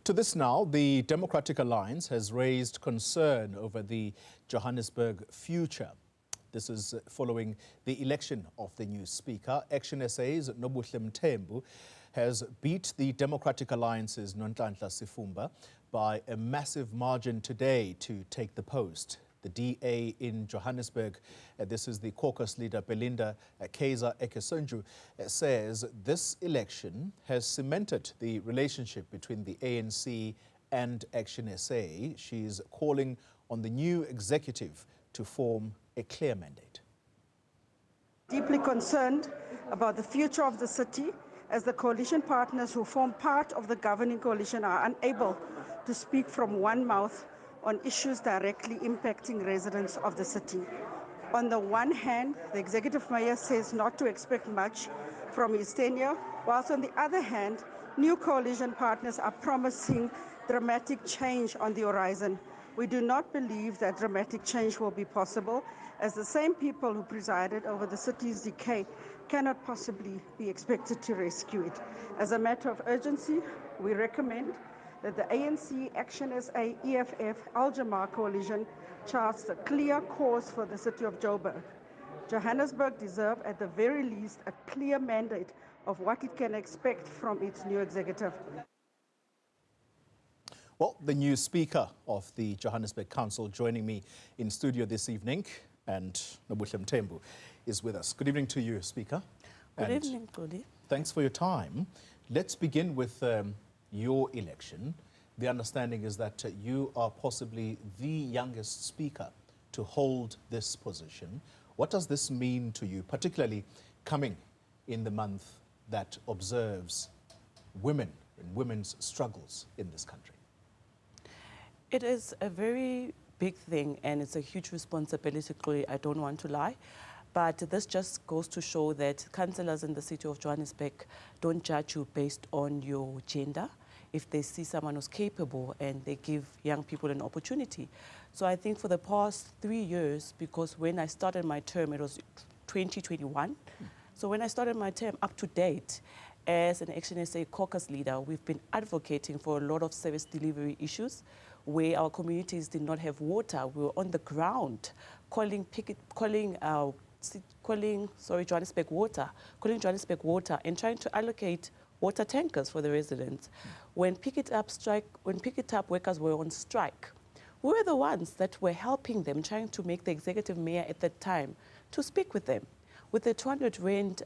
To this now, the Democratic Alliance has raised concern over the Johannesburg future. This is following the election of the new speaker. ActionSA's Nobuhle Mthembu has beat the Democratic Alliance's Nobuhle Mthembu by a massive margin today to take the post. The DA in Johannesburg, this is the caucus leader Belinda Kaiser Ekesonju, says this election has cemented the relationship between the ANC and ActionSA. She's calling on the new executive to form a clear mandate. Deeply concerned about the future of the city as the coalition partners who form part of the governing coalition are unable to speak from one mouth on issues directly impacting residents of the city. On the one hand, the executive mayor says not to expect much from his tenure, whilst on the other hand, new coalition partners are promising dramatic change on the horizon. We do not believe that dramatic change will be possible, as the same people who presided over the city's decay cannot possibly be expected to rescue it. As a matter of urgency, we recommend that the ANC, ActionSA, EFF, Al-Jamaa coalition charts a clear course for the city of Joburg. Johannesburg deserves, at the very least, a clear mandate of what it can expect from its new executive. Well, the new speaker of the Johannesburg Council joining me in studio this evening, and Nobuhle Mthembu is with us. Good evening to you, Speaker. Good evening, Cody. Thanks for your time. Let's begin with your election. The understanding is that you are possibly the youngest speaker to hold this position. What does this mean to you, particularly coming in the month that observes women and women's struggles in this country? It is a very big thing and it's a huge responsibility, Chloe, I don't want to lie. But this just goes to show that councillors in the city of Johannesburg don't judge you based on your gender. If they see someone who's capable and they give young people an opportunity. So I think for the past 3 years, because when I started my term, it was 2021. So when I started my term up to date, as an ActionSA caucus leader, we've been advocating for a lot of service delivery issues where our communities did not have water. We were on the ground calling Johannesburg Water and trying to allocate water tankers for the residents. When PikitUp workers were on strike, we were the ones that were helping them, trying to make the executive mayor at that time to speak with them. With the 200 Rand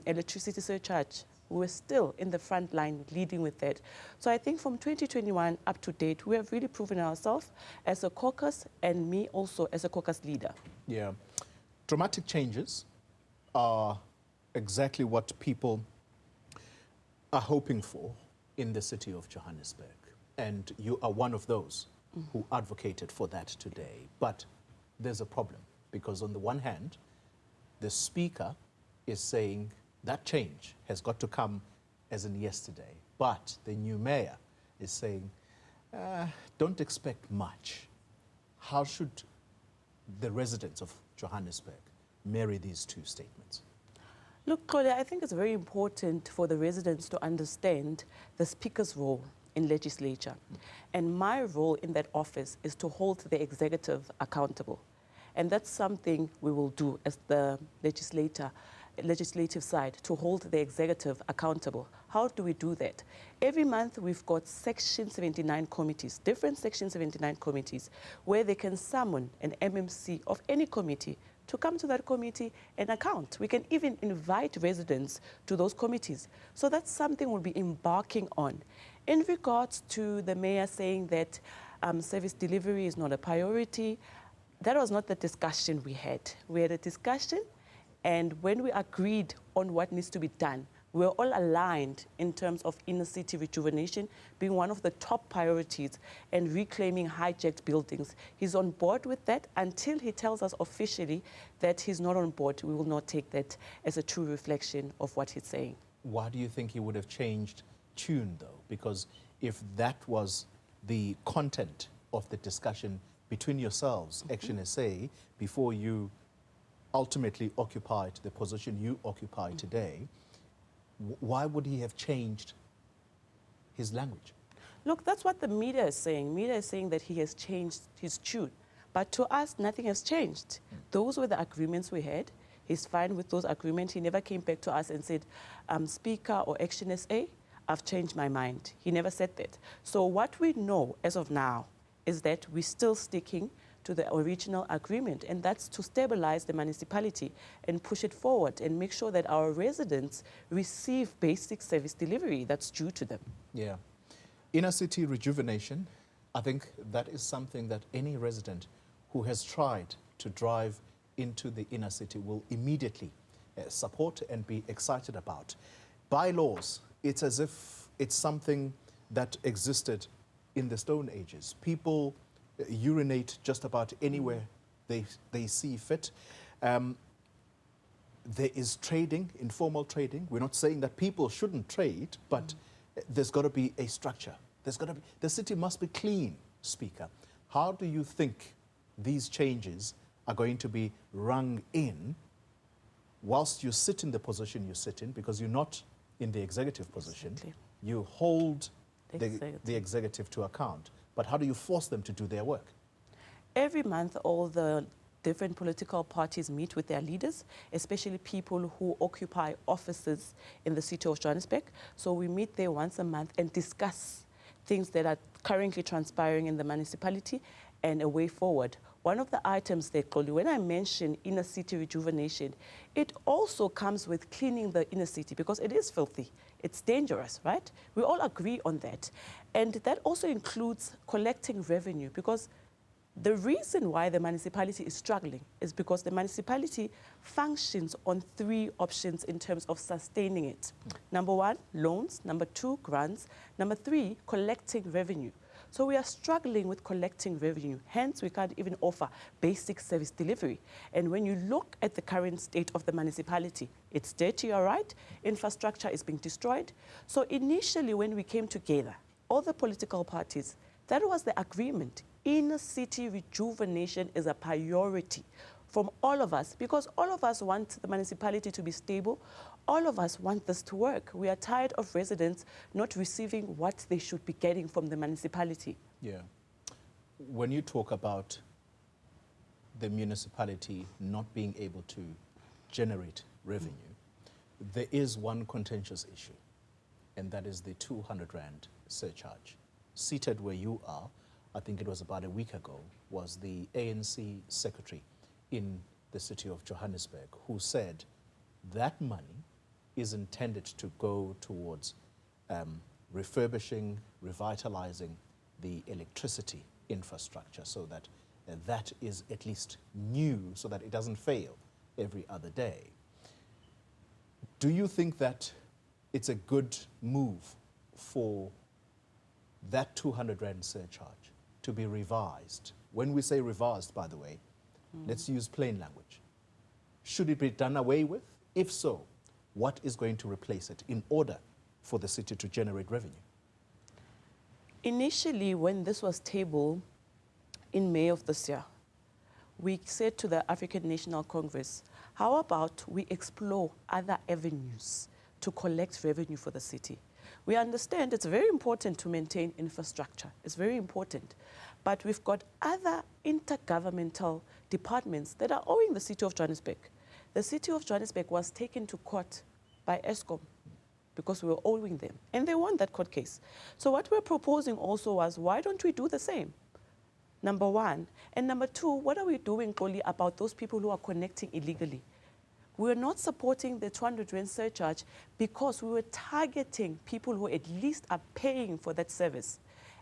electricity surcharge, we were still in the front line leading with that. So I think from 2021 up to date, we have really proven ourselves as a caucus and me also as a caucus leader. Yeah. Dramatic changes are exactly what people are hoping for in the city of Johannesburg. And you are one of those who advocated for that today. But there's a problem, because on the one hand, the speaker is saying that change has got to come as in yesterday. But the new mayor is saying, don't expect much. How should the residents of Johannesburg marry these two statements? Look, Claudia, I think it's very important for the residents to understand the speaker's role in legislature. And my role in that office is to hold the executive accountable. And that's something we will do as the legislative side, to hold the executive accountable. How do we do that? Every month we've got Section 79 committees, different Section 79 committees, where they can summon an MMC of any committee to come to that committee and account. We can even invite residents to those committees. So that's something we'll be embarking on. In regards to the mayor saying that service delivery is not a priority, that was not the discussion we had. We had a discussion, and when we agreed on what needs to be done, we were all aligned in terms of inner city rejuvenation being one of the top priorities and reclaiming hijacked buildings. He's on board with that. Until he tells us officially that he's not on board, we will not take that as a true reflection of what he's saying. Why do you think he would have changed tune, though? Because if that was the content of the discussion between yourselves, ActionSA, before you ultimately occupied the position you occupy today, why would he have changed his language? Look, that's what the media is saying. Media is saying that he has changed his tune. But to us, nothing has changed. Those were the agreements we had. He's fine with those agreements. He never came back to us and said, Speaker or ActionSA, I've changed my mind. He never said that. So what we know as of now is that we're still sticking to the original agreement, and that's to stabilize the municipality and push it forward and make sure that our residents receive basic service delivery that's due to them. Yeah. Inner city rejuvenation, I think that is something that any resident who has tried to drive into the inner city will immediately support and be excited about. Bylaws, it's as if it's something that existed in the Stone Ages. People urinate just about anywhere they see fit. There is trading, informal trading. We're not saying that people shouldn't trade, but there's got to be a structure. The city must be clean, Speaker. How do you think these changes are going to be rung in whilst you sit in the position you sit in, because you're not in the executive position? Exactly. You hold the executive to account. But how do you force them to do their work? Every month, all the different political parties meet with their leaders, especially people who occupy offices in the city of Johannesburg. So we meet there once a month and discuss things that are currently transpiring in the municipality and a way forward. One of the items there, Xoli, when I mention inner city rejuvenation, it also comes with cleaning the inner city because it is filthy. It's dangerous, right? We all agree on that. And that also includes collecting revenue, because the reason why the municipality is struggling is because the municipality functions on 3 options in terms of sustaining it. Number 1, loans. Number 2, grants. Number 3, collecting revenue. So we are struggling with collecting revenue. Hence, we can't even offer basic service delivery. And when you look at the current state of the municipality, it's dirty, all right? Infrastructure is being destroyed. So initially, when we came together, all the political parties, that was the agreement. Inner city rejuvenation is a priority from all of us, because all of us want the municipality to be stable. All of us want this to work. We are tired of residents not receiving what they should be getting from the municipality. Yeah. When you talk about the municipality not being able to generate revenue, there is one contentious issue, and that is the 200 Rand surcharge. Seated where you are, I think it was about a week ago, was the ANC secretary in the city of Johannesburg, who said that money is intended to go towards refurbishing, revitalizing the electricity infrastructure, so that that is at least new, so that it doesn't fail every other day. Do you think that it's a good move for that 200 Rand surcharge to be revised? When we say revised, by the way, let's use plain language. Should it be done away with? If so, what is going to replace it in order for the city to generate revenue? Initially, when this was tabled in May of this year, we said to the African National Congress, how about we explore other avenues to collect revenue for the city? We understand it's very important to maintain infrastructure. It's very important. But we've got other intergovernmental departments that are owing the city of Johannesburg. The city of Johannesburg was taken to court by Eskom because we were owing them. And they won that court case. So what we're proposing also was, why don't we do the same? Number 1. And number 2, what are we doing, Xoli, about those people who are connecting illegally? We're not supporting the 200 Rand surcharge because we were targeting people who at least are paying for that service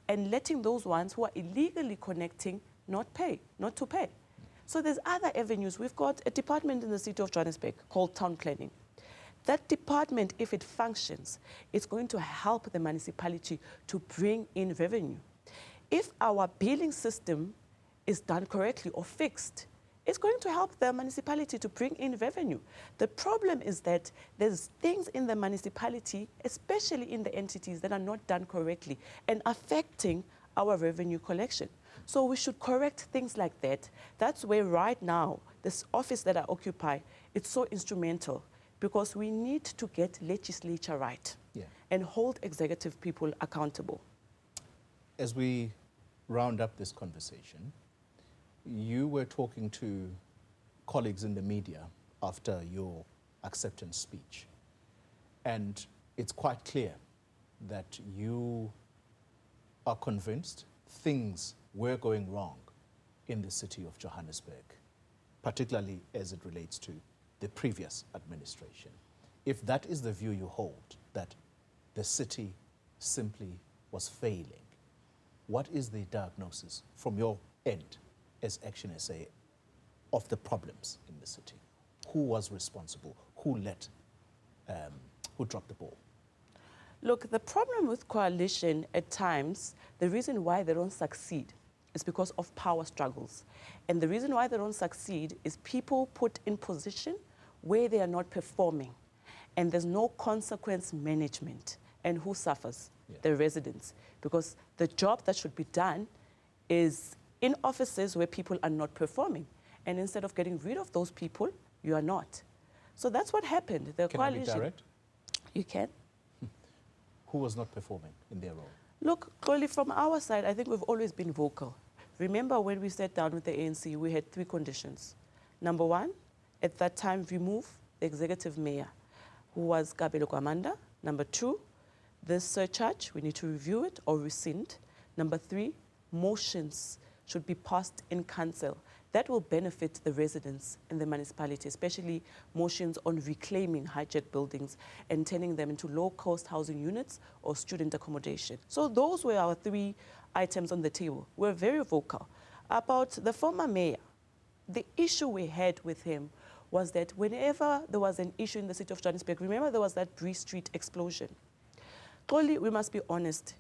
and letting those ones who are illegally connecting not to pay. So there's other avenues. We've got a department in the city of Johannesburg called Town Planning. That department, if it functions, it's going to help the municipality to bring in revenue. If our billing system is done correctly or fixed, it's going to help the municipality to bring in revenue. The problem is that there's things in the municipality, especially in the entities, that are not done correctly and affecting our revenue collection. So we should correct things like that. That's where right now, this office that I occupy, it's so instrumental, because we need to get legislature right and hold executive people accountable. As we round up this conversation, you were talking to colleagues in the media after your acceptance speech, and it's quite clear that you are convinced things were going wrong in the city of Johannesburg, particularly as it relates to the previous administration. If that is the view you hold, that the city simply was failing, what is the diagnosis from your end as ActionSA of the problems in the city? Who was responsible? Who dropped the ball? Look, the problem with coalition at times, the reason why they don't succeed is because of power struggles. And the reason why they don't succeed is people put in position where they are not performing. And there's no consequence management. And who suffers? Yeah. The residents. Because the job that should be done is in offices where people are not performing. And instead of getting rid of those people, you are not. So that's what happened. The coalition. Can I be direct? You can. Who was not performing in their role? Look, clearly from our side, I think we've always been vocal. Remember when we sat down with the ANC, we had 3 conditions. Number 1, at that time, remove the executive mayor, who was Kabelo Kwamanda. Number 2, this surcharge, we need to review it or rescind. Number 3, motions should be passed in council. That will benefit the residents in the municipality, especially motions on reclaiming hijacked buildings and turning them into low-cost housing units or student accommodation. So those were our 3 items on the table. We're very vocal. About the former mayor, the issue we had with him was that whenever there was an issue in the city of Johannesburg, remember there was that Bree Street explosion. Clearly, we must be honest.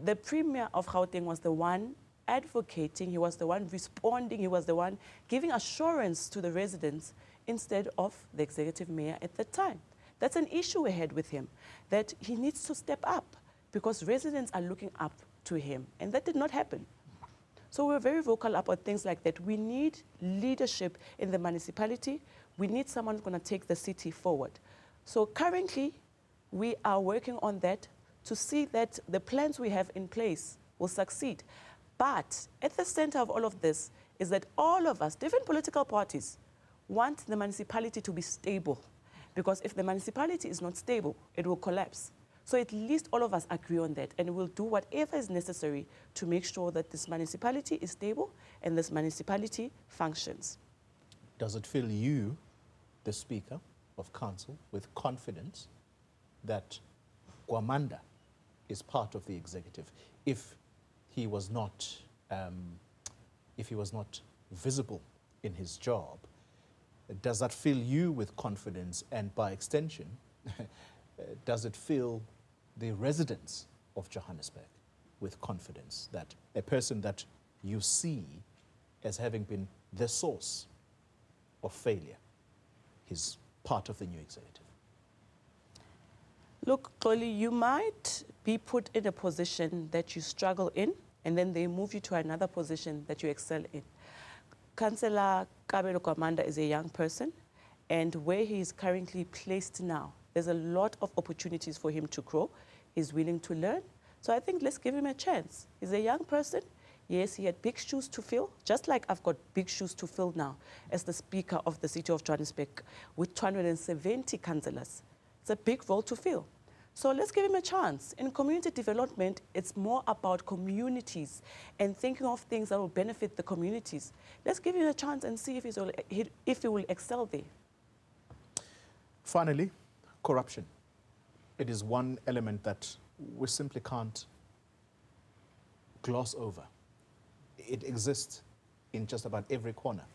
The Premier of Gauteng was the one advocating, he was the one responding, he was the one giving assurance to the residents instead of the executive mayor at the time. That's an issue we had with him, that he needs to step up because residents are looking up to him, and that did not happen. So we're very vocal about things like that. We need leadership in the municipality. We need someone who's going to take the city forward. So currently, we are working on that to see that the plans we have in place will succeed. But at the center of all of this is that all of us, different political parties, want the municipality to be stable. Because if the municipality is not stable, it will collapse. So at least all of us agree on that, and we'll do whatever is necessary to make sure that this municipality is stable and this municipality functions. Does it fill you, the Speaker of Council, with confidence that Kwamanda is part of the executive if he was not visible in his job? Does that fill you with confidence, and by extension, does it fill the residents of Johannesburg with confidence that a person that you see as having been the source of failure is part of the new executive? Look, clearly, you might be put in a position that you struggle in, and then they move you to another position that you excel in. Councillor Kabelo Kwamanda is a young person, and where he is currently placed now, there's a lot of opportunities for him to grow. He's willing to learn. So I think let's give him a chance. He's a young person. Yes, he had big shoes to fill, just like I've got big shoes to fill now as the Speaker of the City of Johannesburg with 270 councillors. It's a big role to fill. So let's give him a chance. In community development, it's more about communities and thinking of things that will benefit the communities. Let's give him a chance and see if he will excel there. Finally, corruption. It is one element that we simply can't gloss over. It exists in just about every corner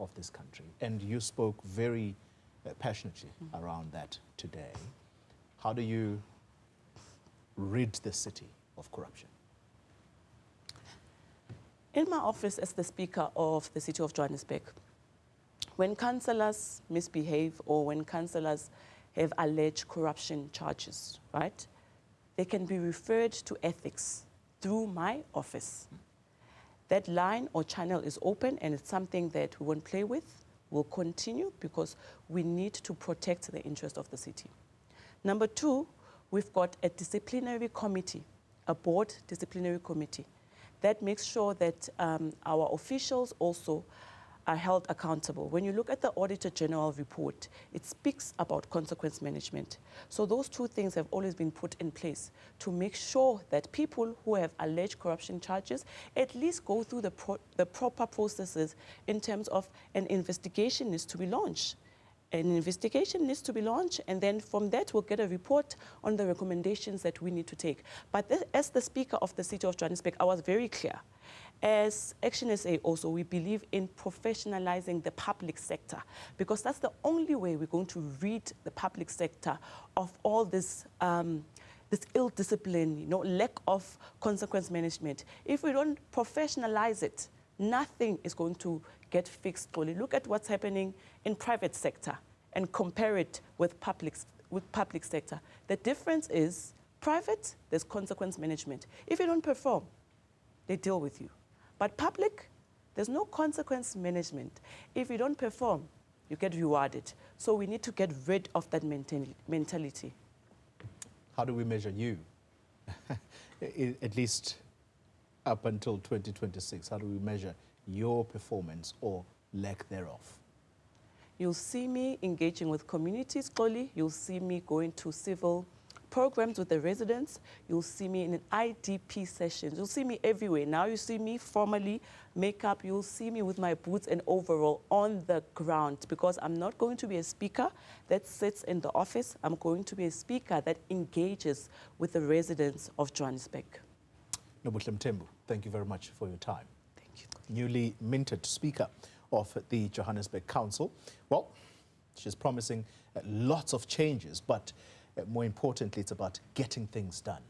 of this country, and you spoke very passionately around that today. How do you rid the city of corruption? In my office as the Speaker of the City of Johannesburg, when councillors misbehave or when councillors have alleged corruption charges, right, they can be referred to ethics through my office. That line or channel is open, and it's something that we won't play with. We'll continue because we need to protect the interest of the city. Number 2, we've got a disciplinary committee a board disciplinary committee that makes sure that our officials also are held accountable. When you look at the Auditor General report, it speaks about consequence management. So those two things have always been put in place to make sure that people who have alleged corruption charges at least go through the proper processes in terms of an investigation needs to be launched. An investigation needs to be launched, and then from that we'll get a report on the recommendations that we need to take. But as the Speaker of the City of Johannesburg, I was very clear. As ActionSA also, we believe in professionalizing the public sector, because that's the only way we're going to rid the public sector of all this this ill discipline, lack of consequence management. If we don't professionalize it, nothing is going to get fixed fully. Look at what's happening in private sector and compare it with public sector. The difference is private, there's consequence management. If you don't perform, they deal with you. But public, there's no consequence management. If you don't perform, you get rewarded. So we need to get rid of that mentality. How do we measure you? At least up until 2026, how do we measure your performance or lack thereof? You'll see me engaging with communities clearly. You'll see me going to civil programs with the residents. You'll see me in an IDP sessions. You'll see me everywhere. Now you see me formally makeup. You'll see me with my boots and overall on the ground, because I'm not going to be a speaker that sits in the office. I'm going to be a speaker that engages with the residents of Johannesburg. Nobuhle Mthembu, thank you very much for your time. Thank you. Newly minted Speaker of the Johannesburg Council. Well, she's promising lots of changes, but more importantly, it's about getting things done.